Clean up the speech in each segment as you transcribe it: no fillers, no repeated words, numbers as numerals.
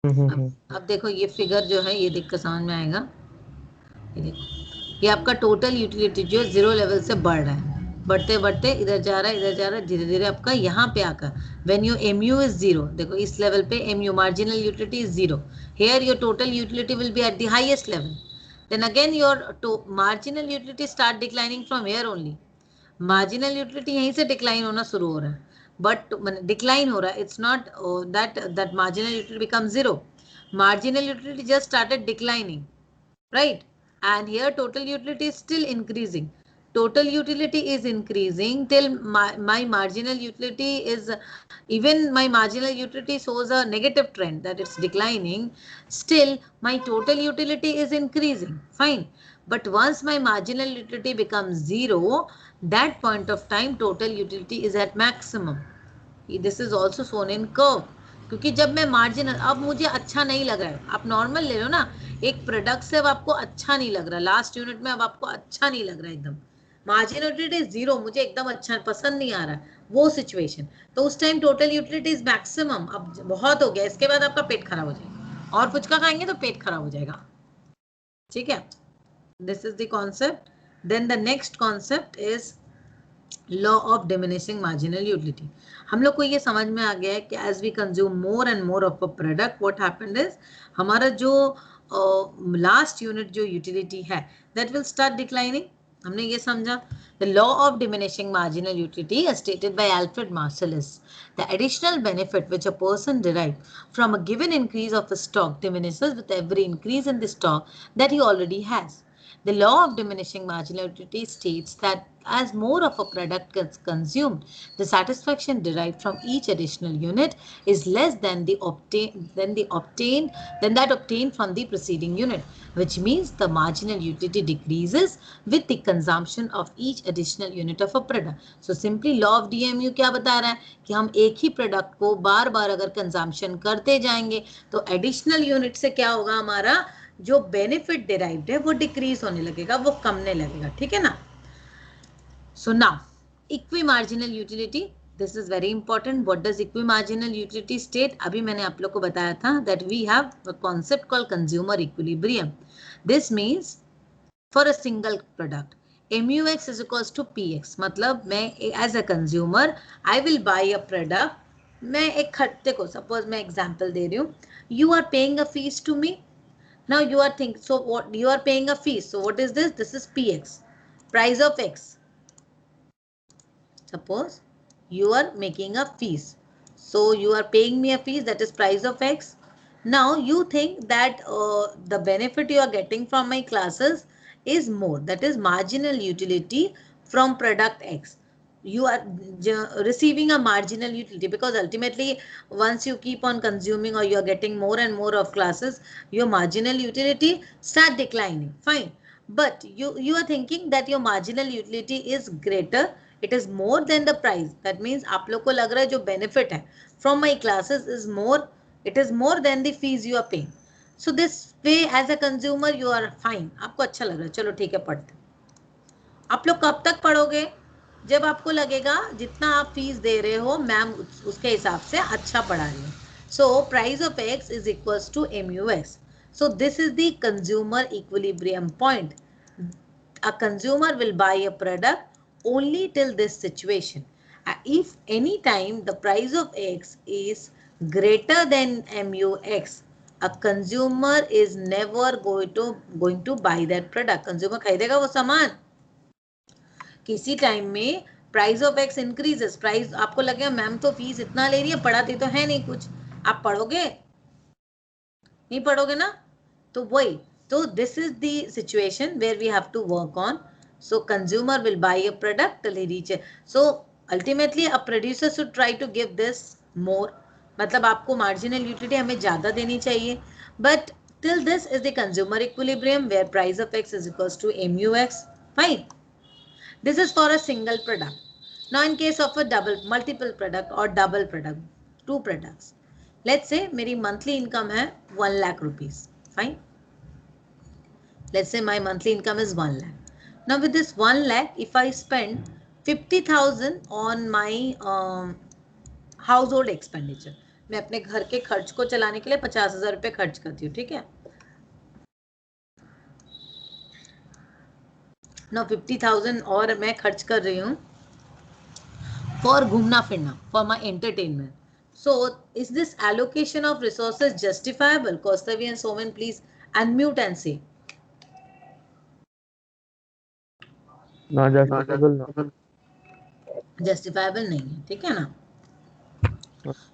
अब देखो ये फिगर जो है ये देख कर समझ में आएगा। ये देखो ये आपका टोटल यूटिलिटी जो जीरो लेवल से बढ़ रहा है, बढ़ते बढ़ते इधर जा रहा है, इधर जा रहा है, धीरे धीरे आपका यहाँ पे आकर when your MU is zero, देखो इस लेवल पे MU marginal utility is zero, here your total utility will be at the highest level, then again your marginal utility start declining from here only. Marginal utility यहीं से decline होना शुरू हो रहा है, बट डिक्लाइन हो रहा है, it's not that that marginal utility become zero, marginal utility just started declining, right? And here total utility is still increasing, total utility is increasing till my marginal utility is, even my marginal utility shows a negative trend that it's declining, still my total utility is increasing, fine. But once my marginal utility becomes zero, that point of time total utility is at maximum. This is also shown in curve, क्योंकि जब मैं margin, अब मुझे अच्छा नहीं लग रहा है, आप नॉर्मल ले लो ना, एक प्रोडक्ट से अब आपको अच्छा नहीं लग रहा, लास्ट यूनिट में अब आपको अच्छा नहीं लग रहा है एकदम, मार्जिन यूटिलिटी जीरो, मुझे एकदम अच्छा पसंद नहीं आ रहा, वो सिचुएशन, तो उस time total utility is maximum, अब बहुत हो गया, इसके बाद आपका पेट खराब हो जाएगा, और फुचका खाएंगे तो पेट खराब हो जाएगा, ठीक है। This is the concept. Then the next concept is law of diminishing marginal utility. हम लोग को ये समझ में आ गया है कि as we consume more and more of a product, what happened is हमारा जो लास्ट यूनिट जो यूटिलिटी है दैट विल स्टार्ट डिक्लाइनिंग, हमने ये समझा। The law of diminishing marginal utility as stated by Alfred Marsalis, the additional benefit which a person derives from a given increase of a stock diminishes with every increase in the stock that he already has. The law of diminishing marginal utility states that as more of a product gets consumed, the satisfaction derived from each additional unit is less than that obtained from the preceding unit, which means the marginal utility decreases with the consumption of each additional unit of a product. So simply law of DMU क्या बता रहा है कि हम एक ही product को बार बार अगर consumption करते जाएंगे तो एडिशनल यूनिट से क्या होगा, हमारा जो बेनिफिट डिराइव्ड है वो डिक्रीज होने लगेगा, वो कमने लगेगा, ठीक है ना। So now equi marginal utility, this is very important. What does equi marginal utility state, अभी मैंने आप लोग को बताया था that we have a concept called consumer equilibrium. This means for a single product MUX is equals to PX, मतलब मैं as a consumer I will buy a product, मैं एक खर्चे को, सपोज मैं एग्जांपल दे रही हूँ, you are paying a fees to me, now you are thinking, so what, you are paying a fee, so what is this, this is PX, price of X. Suppose you are making a fees, so you are paying me a fees, that is price of X. Now you think that the benefit you are getting from my classes is more, that is marginal utility from product X. You are receiving a marginal utility because ultimately once you keep on consuming or you are getting more and more of classes, your marginal utility start declining, fine. But you are thinking that your marginal utility is greater, it is more than the price, that means आप लोग को लग रहा है जो benefit है from my classes is more, it is more than the fees you are paying. So this way as a consumer you are fine, आपको अच्छा लग रहा है, चलो ठीक है पढ़ते। आप लोग कब तक पढ़ोगे, जब आपको लगेगा जितना आप फीस दे रहे हो मैम उसके हिसाब से अच्छा पढ़ा रही है। So price of X is equals to MUX. So this is the consumer equilibrium point. A consumer will buy a product only till this situation. If any time the price of X is greater than MUX, a consumer is never going to buy that product. Consumer खरीदेगा वो सामान, किसी time में price of x increases, price आपको लगेगा ma'am तो fees इतना ले रही है, पढ़ाती तो है नहीं कुछ, आप पढ़ोगे नहीं, पढ़ोगे ना, तो वही, तो this is the situation where we have to work on. So consumer will buy a product till he reach, so ultimately a producer should try to give this more, मतलब आपको मार्जिनल यूटिलिटी हमें ज्यादा देनी चाहिए, but till this is the consumer equilibrium where price of x is equals to MUX, fine. This is for a single product. Now in case of a multiple product or double product, two products. Let's say मेरी monthly income है 1 lakh rupees. Fine. Let's say my monthly income is 1 lakh. Now with this 1 lakh, if I spend 50,000 on my household expenditure. मैं अपने घर के खर्च को चलाने के लिए 50,000 रुपए खर्च करती हूँ, ठीक है। ना 50,000 और मैं खर्च कर रही हूँ फॉर घूमना फिरना, for my entertainment. So is this allocation of resources justifiable? Kaustavi and Somen, please unmute and say. ना justifiable ना. Justifiable नहीं है, ठीक है ना.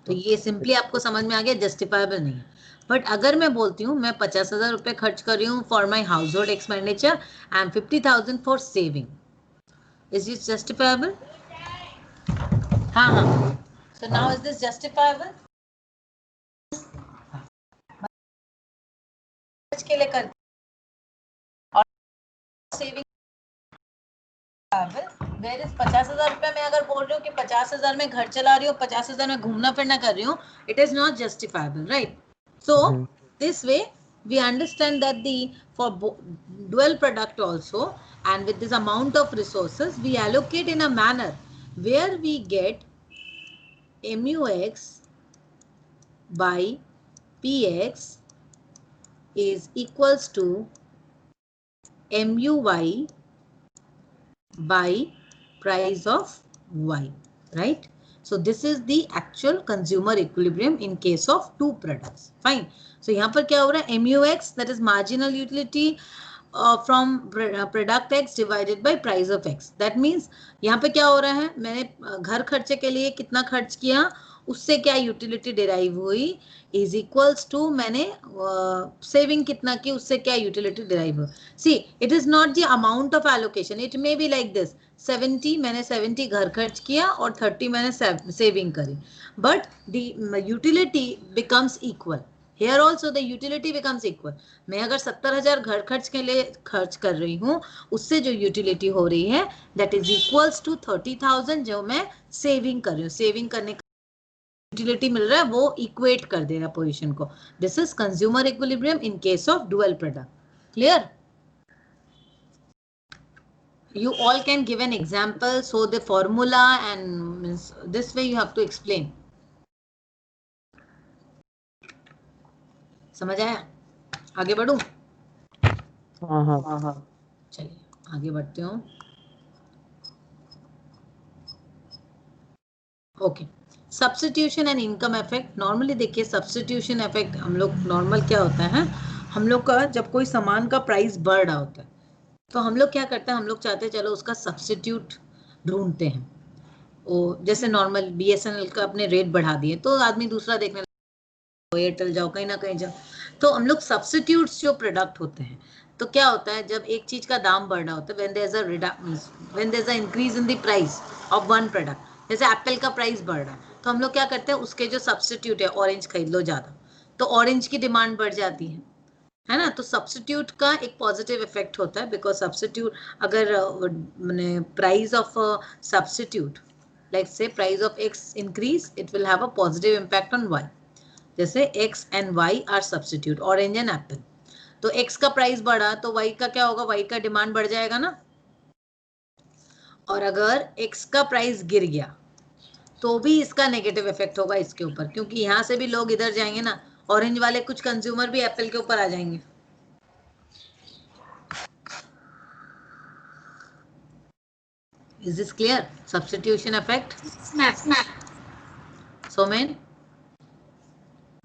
तो ये सिंपली आपको समझ में आ गया, जस्टिफाइबल नहीं है. बट अगर मैं बोलती हूँ मैं 50,000 रुपए खर्च कर रही हूँ for my house hold expenditure and 50,000 for saving, is this justifiable? हाँ हाँ. So now is this justifiable? के लिए कर और सेविंग वेर इज 50,000 रुपए में अगर बोल रही हूँ कि 50,000 में घर चला रही हूँ, 50,000 में घूमना फिरना कर रही हूँ, it is not justifiable, right? So this way we understand that the for dual product also, and with this amount of resources we allocate in a manner where we get MUX by PX is equals to MUY by price of Y, right? So this is the actual consumer equilibrium in case of two products. Fine. So यहाँ पर क्या हो रहा है? MUX, that is marginal utility from product X divided by price of X. That means यहाँ पे क्या हो रहा है? मैंने घर खर्चे के लिए कितना खर्च किया, उससे क्या यूटिलिटी डिराइव हुई, इज इक्वल्स टू मैंने सेविंग कितना की, उससे क्या यूटिलिटी डिराइव हुई. See, it is not the amount of allocation. It may be like this, 70 मैंने 70 घर खर्च किया और 30 मैंने सेविंग करी, but the utility becomes equal. Here also the utility becomes equal. मैं अगर 70,000 घर खर्च के लिए खर्च कर रही हूँ, उससे जो यूटिलिटी हो रही है that is equals to 30,000 जो मैं सेविंग कर रही हूँ. सेविंग करने का यूटिलिटी मिल रहा है, वो इक्वेट कर देगा पोजीशन को. This is consumer equilibrium in case of dual product. Clear? You all can give an example, so the formula and this way you have to explain. समझ आया? आगे बढ़ूं? हाँ हाँ. चलिए आगे बढ़ते हूँ. Okay, substitution and income effect. Normally देखिए सब्स्टिट्यूशन इफेक्ट हम लोग नॉर्मल क्या होता है, हम लोग का जब कोई सामान का प्राइस बढ़ रहा होता है तो हम लोग क्या करते हैं, हम लोग चाहते हैं चलो उसका सब्स्टिट्यूट ढूंढते हैं. वो जैसे नॉर्मल BSNL का अपने रेट बढ़ा दिए तो आदमी दूसरा देखने, एयरटेल जाओ, कहीं ना कहीं जाओ, तो हम लोग सब्स्टिट्यूट्स जो प्रोडक्ट होते हैं, तो क्या होता है जब एक चीज का दाम बढ़ रहा होता है, when there is a increase in the price of one product, जैसे एप्पल का प्राइस बढ़ रहा है तो हम लोग क्या करते हैं उसके जो सब्स्टिट्यूट है, ऑरेंज खरीद लो ज्यादा, तो ऑरेंज की डिमांड बढ़ जाती है ना. तो सब्स्टिट्यूट का एक पॉजिटिव इफेक्ट होता है, बिकॉज सब्स्टिट्यूट अगर प्राइस ऑफ सब्स्टिट्यूट लाइक से price of X increase, it will have a positive impact on Y. जैसे X and Y are substitute, orange and apple, तो X का प्राइस बढ़ा तो Y का क्या होगा, Y का डिमांड बढ़ जाएगा ना. और अगर X का प्राइस गिर गया तो भी इसका नेगेटिव इफेक्ट होगा इसके ऊपर, क्योंकि यहाँ से भी लोग इधर जाएंगे ना, ऑरेंज वाले कुछ कंज्यूमर भी एप्पल के ऊपर आ जाएंगे. Is this clear? Substitution effect. Somen?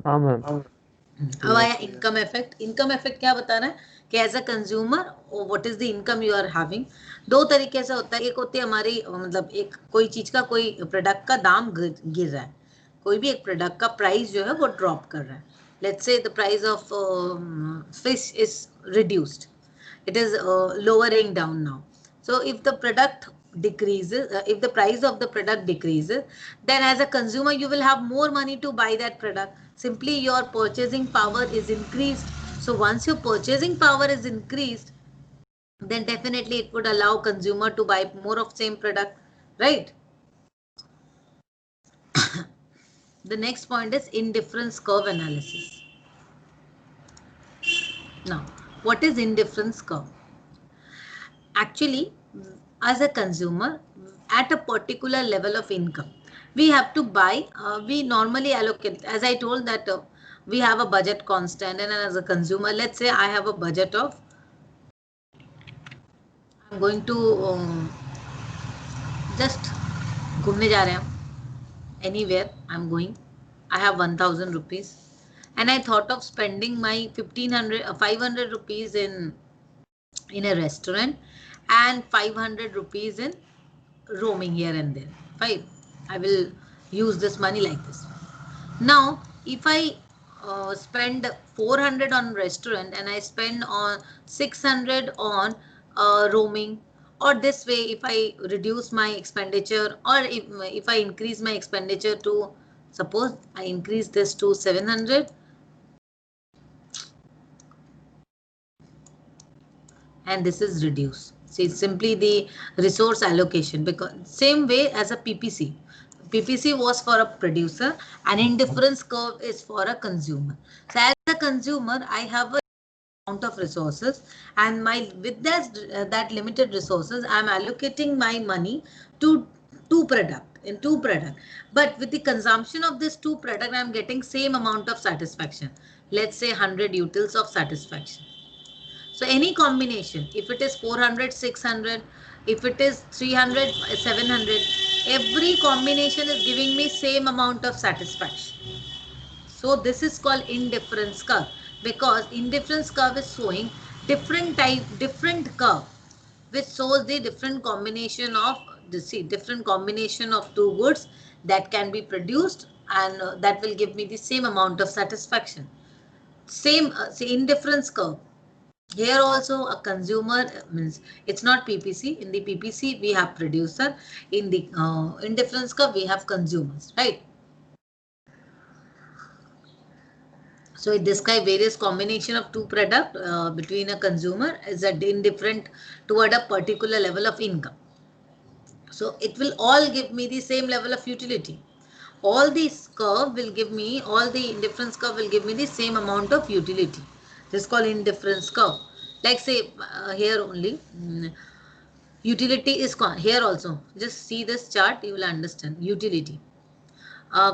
हाँ मैम. अब आया इनकम इफेक्ट. इनकम इफेक्ट क्या बता रहा है कि as a consumer what is the income you are having. दो तरीके से होता है. एक होती है हमारी मतलब एक कोई चीज का, कोई प्रोडक्ट का दाम गिर रहा है, कोई भी एक प्रोडक्ट का प्राइस जो है वो ड्रॉप कर रहा है. Let's say the price of fish is reduced, it is lowering down now. So if the product decreases, if the price of the product decreases, then as a consumer you will have more money to buy that product. Simply your purchasing power is increased. So once your purchasing power is increased, then definitely it would allow consumer to buy more of same product, right? The next point is indifference curve analysis. Now, what is indifference curve? Actually, as a consumer at a particular level of income, we have to buy, we normally allocate, as I told that we have a budget constant, and as a consumer, let's say I have a budget of, I'm going to just घूमने जा रहे हैं हम, anywhere I'm going, I have 1000 rupees and I thought of spending my 500 rupees in a restaurant and 500 rupees in roaming here and there. Fine, I will use this money like this. Now, if I spend 400 on restaurant and I spend on 600 on roaming, or this way, if I reduce my expenditure, or if I increase my expenditure to, suppose I increase this to 700, and this is reduced. See, it's simply the resource allocation, because same way as a PPC. PPC was for a producer, and indifference curve is for a consumer. So as a consumer, I have a amount of resources, and with that limited resources, I'm allocating my money to two product, but with the consumption of this two product, I'm getting same amount of satisfaction. Let's say 100 utils of satisfaction. So any combination, if it is 400, 600, if it is 300, 700, every combination is giving me same amount of satisfaction. So this is called indifference curve, because indifference curve is showing different curve, which shows the different combination of different combination of two goods that can be produced, and that will give me the same amount of satisfaction. Same see indifference curve. Here also a consumer means it's not PPC. In the PPC we have producer. In the indifference curve we have consumers, right? So it describes various combination of two product between a consumer is indifferent toward a particular level of income. So it will all give me the same level of utility. All these curve will give me, all the indifference curve will give me the same amount of utility. This is called indifference curve. Like say here only, utility is here also. Just see this chart, you will understand utility.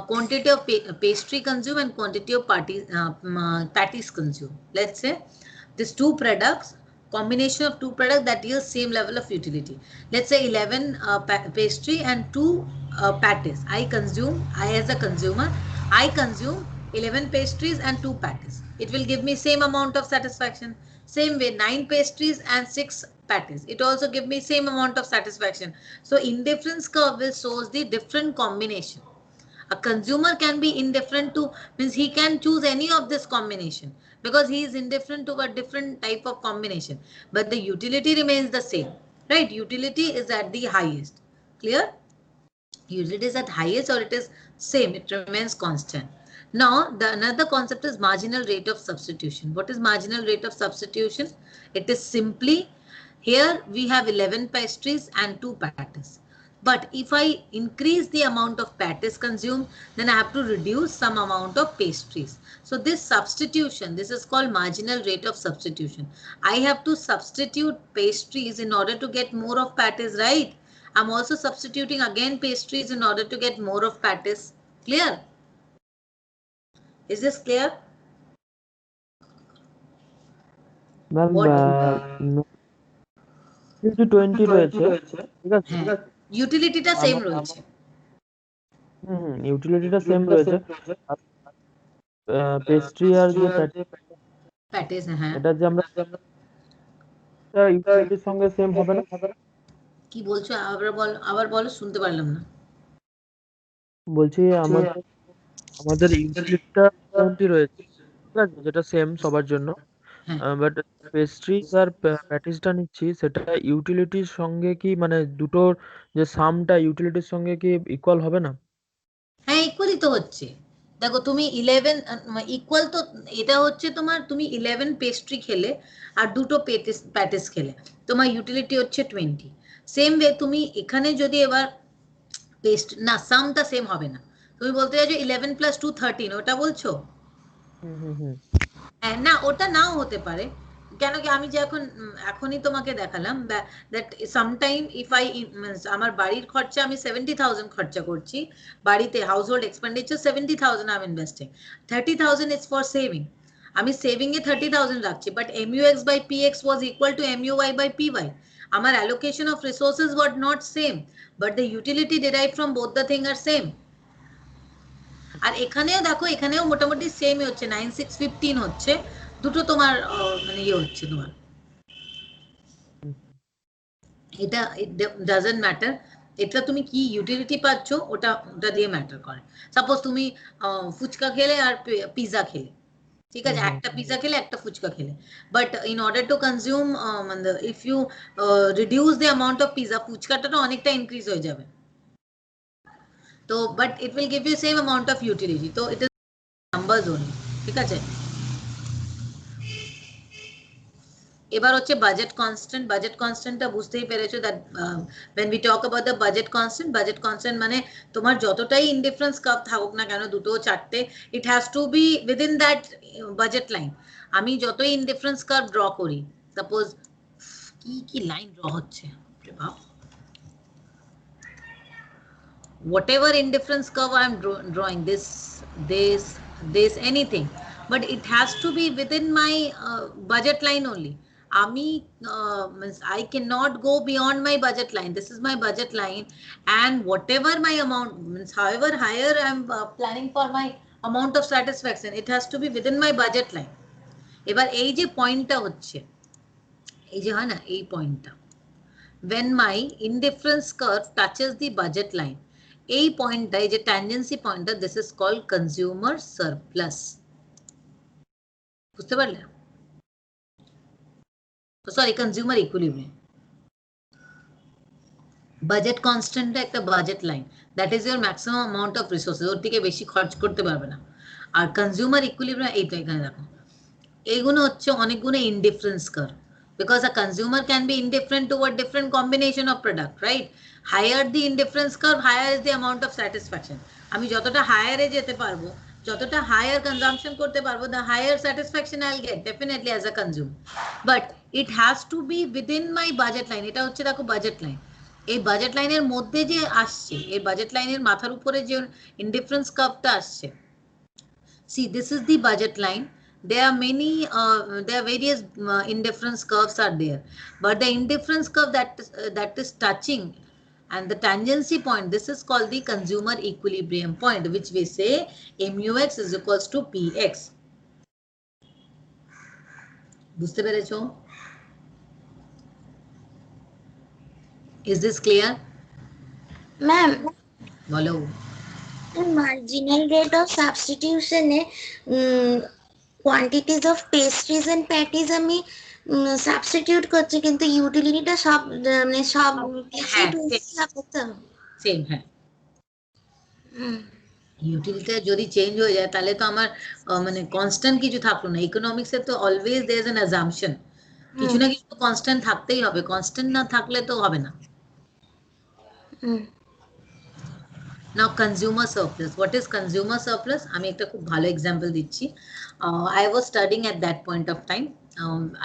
Quantity of pastry consumed and quantity of patties consumed. Let's say these two products, combination of two products that yields same level of utility. Let's say 11 pastry and 2 patties. I as a consumer, I consume 11 pastries and 2 patties. It will give me same amount of satisfaction. Same way, 9 pastries and 6 patties. It also give me same amount of satisfaction. So indifference curve will shows the different combination. A consumer can be indifferent to, means he can choose any of this combination because he is indifferent to a different type of combination, but the utility remains the same, right? Utility is at the highest. Clear? Utility is at highest, or it is same, it remains constant. Now the another concept is marginal rate of substitution. What is marginal rate of substitution? It is simply, here we have 11 pastries and 2 patties. But if I increase the amount of patties consumed, then I have to reduce some amount of pastries. So this substitution, this is called marginal rate of substitution. I have to substitute pastries in order to get more of patties, right? I'm also substituting again pastries in order to get more of patties. Clear? Is this clear? Ma'am, 20 রয়েছে, ঠিক আছে? ইউটিলিটিটা same রয়েছে। ইউটিলিটিটা same রয়েছে। Pastry আর যে patties, হ্যাঁ, এটা যে আমরা ইউটিলিটির সঙ্গে সেম হবে না? কি বলছো? আবার বলো, শুনতে পারলাম না। বলছি আমাদের ইউটিলিটিটা 20 রয়েছে, ঠিক আছে, যেটা সেম সবার জন্য। বাট পেস্ট্রিজ আর প্যাটিসটা নিচ্ছি, সেটা ইউটিলিটির সঙ্গে কি মানে দুটোর যে সামটা ইউটিলিটির সঙ্গে কি ইকুয়াল হবে না? হ্যাঁ, ইকুয়ালই তো হচ্ছে। দেখো তুমি 11 ইকুয়াল তো, এটা হচ্ছে তোমার, তুমি 11 পেস্ট্রি খেলে আর দুটো প্যাটিস খেলে, তোমার ইউটিলিটি হচ্ছে 20। সেম ওয়ে তুমি এখানে যদি এবার না, সামটা সেম হবে না। তুমি বলতে চাইছো 11 + 2 13, ওটা বলছো? না, ওটা নাও হতে পারে, কেন কি আমি যে এখনই তোমাকে দেখালাম that sometime if I আমার বাড়ির খরচা আমি 70,000 খরচা করছি, বাড়িতে household expenditure 70,000 I am investing, 30,000 is for saving, আমি সেভিং এ 30,000 রাখছি, but MUX by PX was equal to MUY by PY, আমার allocation of resources was not same, but the utility derived from both the thing are same. আর এখানেও দেখো, এখানেও মোটামুটি সেমই হচ্ছে, 9615 হচ্ছে, দুটো তোমার মানে ইয়ে হচ্ছে তোমার, এটা ডাজন্ট ম্যাটার, এটা তুমি কি ইউটিলিটি পাচ্ছ ওটা ওটা দিয়ে ম্যাটার করে। সাপোজ তুমি ফুচকা খেলে আর পিজা খেলে, ঠিক আছে, একটা পিজা খেলে একটা ফুচকা খেলে, but in order to consume মানে if you reduce the amount of pizza, ফুচকাটা তো অনেকটা ইনক্রিজ হয়ে যাবে, তো but it will give you same amount of utility, তো ইট ইজ নাম্বারস ওনলি, ঠিক আছে। এবার হচ্ছে বাজেট কনস্ট্যান্ট, বাজেট কনস্ট্যান্টটা বুঝতেই পেরেছো, that when we talk about the budget constant মানে তোমার যতটাই ইনডিফারেন্স কার্ভ থাকুক না কেন, দুটো চারটে, it has to be within that budget line। আমি যতই ইনডিফারেন্স কার্ভ ড্র করি, সাপোজ কি লাইন ড্র হচ্ছে whatever indifference curve I am drawing, this anything, but it has to be within my budget line only। আমি I cannot go beyond my budget line, this is my budget line, and whatever my amount means, however higher I am planning for my amount of satisfaction, it has to be within my budget line। এবার এই যে পয়েন্টটা হচ্ছে, এই যে হয় না এই পয়েন্টটা, when my indifference curve touches the budget line, এই পয়েন্টটা, এই যে ট্যানজেন্সি পয়েন্টটা, this is called consumer surplus। বুঝতে পারলে? Sorry, consumer equilibrium. বাজেট কনস্ট্যান্টটা একটা budget line, that is your maximum amount of resources, ওর থেকে বেশি খরচ করতে পারবে না। আর কনজিউমার ইকুইলিব্রিয়াম এইটা, এখানে দেখো এইগুলো হচ্ছে অনেকগুলো indifference curve, because a consumer can be indifferent toward different combination of product, right? Higher the indifference curve, higher is the amount of satisfaction। আমি যতটা higher এ যেতে পারবো, যতটা higher consumption করতে পারবো, the higher satisfaction I'll get definitely as a consumer, but it has to be within my budget line। এটা হচ্ছে দেখো বাজেট লাইন, এই বাজেট লাইনের মধ্যে যে আসছে, এই বাজেট লাইনের মাথার উপরে যে ইনডিফারেন্স কার্ভটা আসছে, see this is the budget line, there are many there are various indifference curves are there, but the indifference curve that is touching and the tangency point, this is called the consumer equilibrium point, which we say MUX is equals to PX। বুঝতে পেরেছো? is this clear? Ma'am বলো। marginal rate of substitution A quantities of pastries and patties আমি substitute করছি, কিন্তু ইউটিলিটিটা সব মানে সব same, হ্যাঁ, ইউটিলিটি যদি চেঞ্জ হয়ে যায় তাহলে তো আমার মানে কনস্ট্যান্ট কিছু থাকলো না। ইকোনমিক্সে তো always there is an assumption, কিছু না কিছু কনস্ট্যান্ট থাকতেই হবে, কনস্ট্যান্ট না থাকলে তো হবে না। Now consumer surplus, what is consumer surplus? আমি একটা খুব ভালো এক্সাম্পল দিচ্ছি। I was studying at that point of time,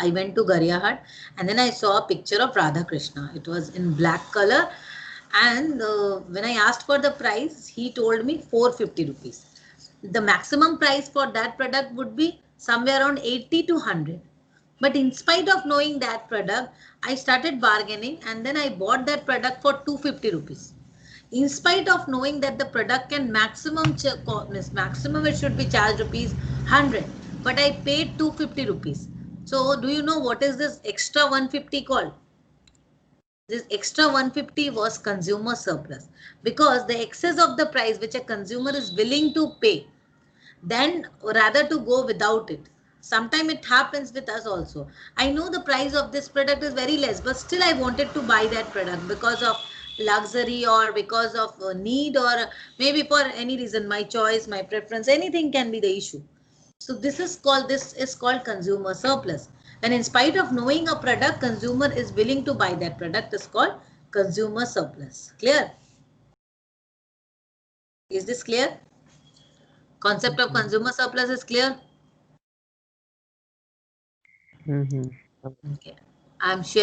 I went to Gariyahat and then I saw a picture of Radha Krishna, it was in black color, and when I asked for the price, he told me 450 rupees. The maximum price for that product would be somewhere around 80 to 100, but in spite of knowing that product, I started bargaining and then I bought that product for 250 rupees, in spite of knowing that the product can maximum it should be charged rupees 100, but I paid 250 rupees. So do you know what is this extra 150 called? This extra 150 was consumer surplus, because the excess of the price which a consumer is willing to pay, then rather to go without it. Sometimes it happens with us also. I know the price of this product is very less, but still I wanted to buy that product because of luxury or because of need, or maybe for any reason, my choice, my preference, anything can be the issue. So this is called consumer surplus. And in spite of knowing a product, consumer is willing to buy that product, is called consumer surplus. Clear? Is this clear? Concept of consumer surplus is clear? Okay. I'm sure